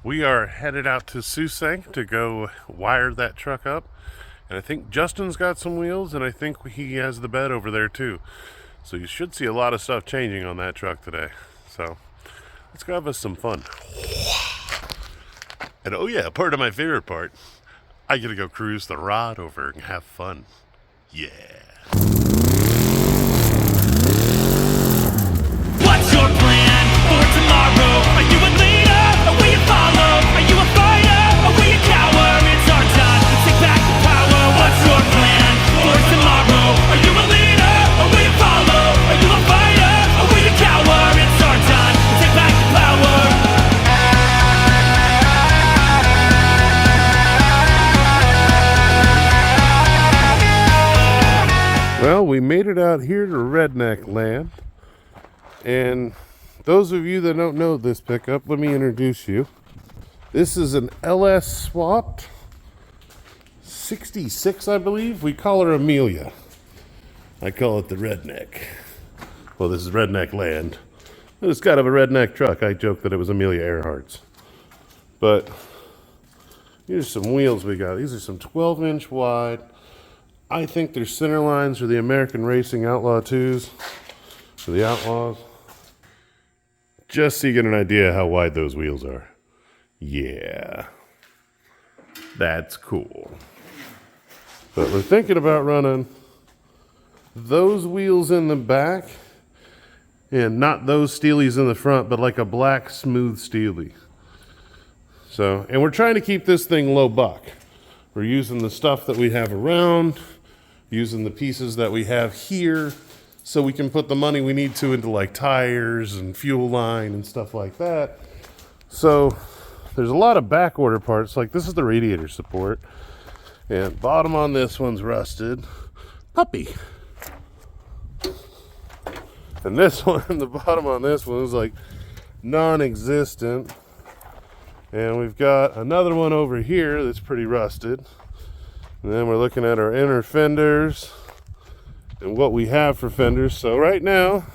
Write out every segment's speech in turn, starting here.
We are headed out to Sooo to go wire that truck up. And I think Justin's got some wheels, and I think he has the bed over there too. So you should see a lot of stuff changing on that truck today. So let's go have us some fun. And oh yeah, part of my favorite part, I get to go cruise the rod over and have fun. Yeah. What's your plan for tomorrow? Are you a leader or will you follow? Are you a fighter or will you cower? It's our time to take back the power. What's your plan for tomorrow? Are you a leader or will you follow? Are you a fighter or will you cower? It's our time to take back the power. Well, we made it out here to Redneck Land. And those of you that don't know this pickup, let me introduce you. This is an LS swapped 66, I believe. We call her Amelia. I call it the Redneck. Well, this is Redneck Land. It's kind of a redneck truck. I joke that it was Amelia Earhart's. But here's some wheels we got. These are some 12-inch wide. I think their center lines are the American Racing Outlaw 2s. For the Outlaws. Just so you get an idea how wide those wheels are. Yeah. That's cool. But we're thinking about running those wheels in the back and not those steelies in the front, but like a black smooth steely. So, and we're trying to keep this thing low buck. We're using the stuff that we have around, using the pieces that we have here, so we can put the money we need to into like tires and fuel line and stuff like that. So there's a lot of back order parts. Like this is the radiator support. And bottom on this one's rusted. Puppy. And this one, the bottom on this one is like non-existent. And we've got another one over here that's pretty rusted. And then we're looking at our inner fenders and what we have for fenders. So right now,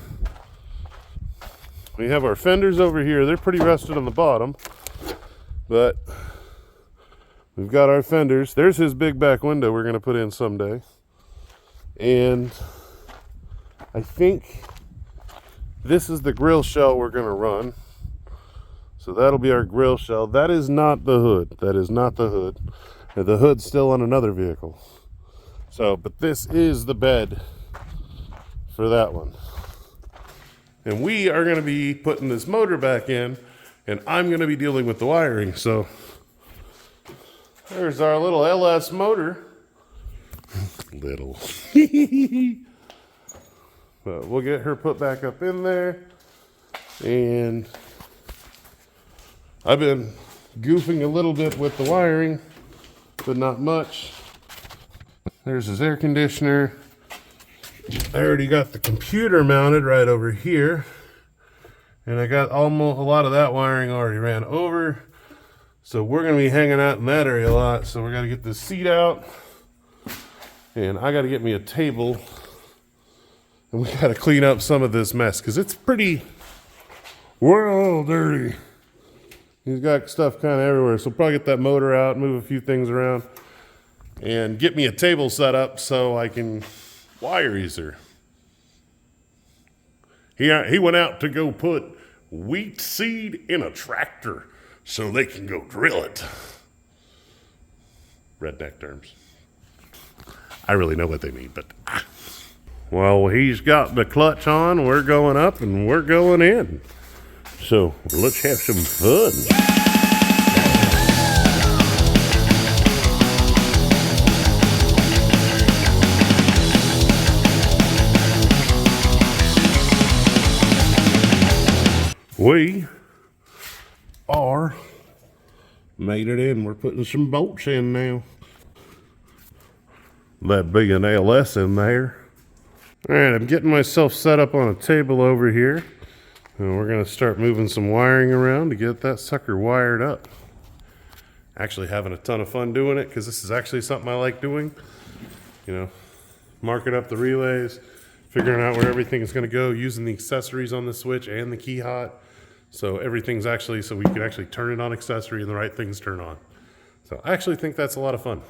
we have our fenders over here. They're pretty rusted on the bottom, but we've got our fenders. There's his big back window we're going to put in someday. And I think this is the grill shell we're going to run. So that'll be our grill shell. That is not the hood. That is not the hood. The hood's still on another vehicle. So, but this is the bed for that one. And we are going to be putting this motor back in, and I'm going to be dealing with the wiring. So there's our little LS motor. Little. But we'll get her put back up in there. And I've been goofing a little bit with the wiring, but not much. There's his air conditioner. I already got the computer mounted right over here. And I got almost a lot of that wiring already ran over. So we're going to be hanging out in that area a lot. So we're going to get this seat out. And I got to get me a table. And we got to clean up some of this mess because it's pretty, well, dirty. He's got stuff kind of everywhere. So probably get that motor out, move a few things around, and get me a table set up so I can wire easier. He went out to go put wheat seed in a tractor so they can go drill it. Redneck terms. I really know what they mean, but well, he's got the clutch on. We're going up and we're going in. So let's have some fun. We are made it in. We're putting some bolts in now. That big an ALS in there. All right, I'm getting myself set up on a table over here. And we're going to start moving some wiring around to get that sucker wired up. Actually having a ton of fun doing it because this is actually something I like doing. You know, marking up the relays, figuring out where everything is going to go, using the accessories on the switch and the key hot. So everything's actually, so we can actually turn it on accessory and the right things turn on. So I actually think that's a lot of fun.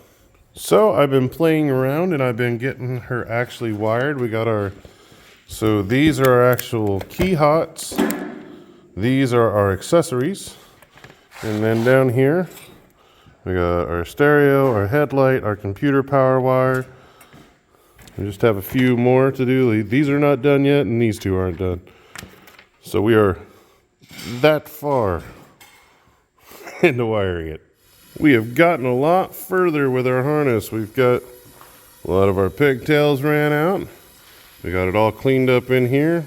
So I've been playing around and I've been getting her actually wired. We got our, so these are our actual key hots. These are our accessories. And then down here, we got our stereo, our headlight, our computer power wire. We just have a few more to do. These are not done yet and these two aren't done. So we are that far into wiring it. We have gotten a lot further with our harness. We've got a lot of our pigtails ran out. We got it all cleaned up in here.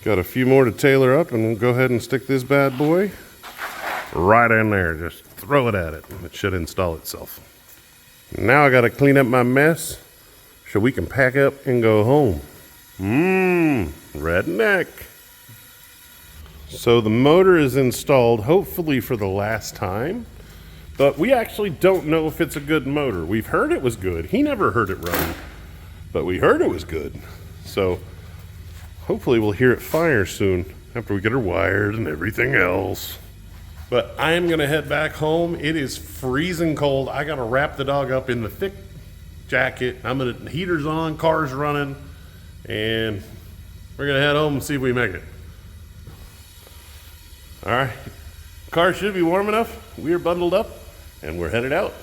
Got a few more to tailor up, and we'll go ahead and stick this bad boy right in there. Just throw it at it. It should install itself. Now I got to clean up my mess so we can pack up and go home. Redneck. So the motor is installed, hopefully for the last time. But we actually don't know if it's a good motor. We've heard it was good. He never heard it run, but we heard it was good. So hopefully we'll hear it fire soon after we get her wired and everything else. But I am gonna head back home. It is freezing cold. I gotta wrap the dog up in the thick jacket. Heater's on, car's running, and we're gonna head home and see if we make it. All right, car should be warm enough. We are bundled up and we're headed out.